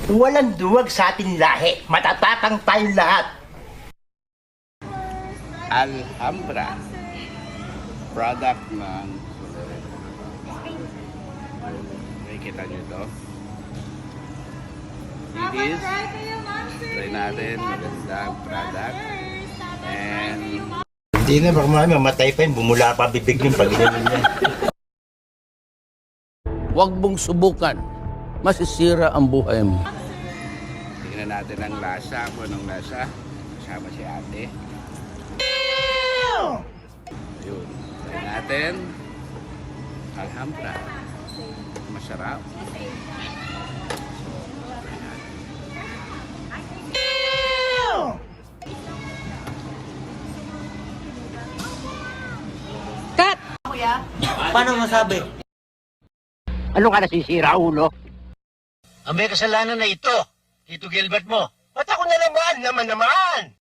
Walang duwag sa ating lahi. Matatapang tayong lahat. Alhambra. Product ng nakikita nyo ito. It is. Try natin. Magandang product. And Hindi na, baka mamatay pa yun. Bumula pa bibig yung pag-inom niya. Huwag mong subukan. Masisira ang buhay mo. tingnan natin ang lasa. Kung anong lasa. Kasama si ate. Yun. Try natin. Alhambra. Masarap. Paano masabi? Ano ka nasisira, ulo? Ang may kasalanan na ito, Tito Gilbert mo. Ba't ako na naman naman?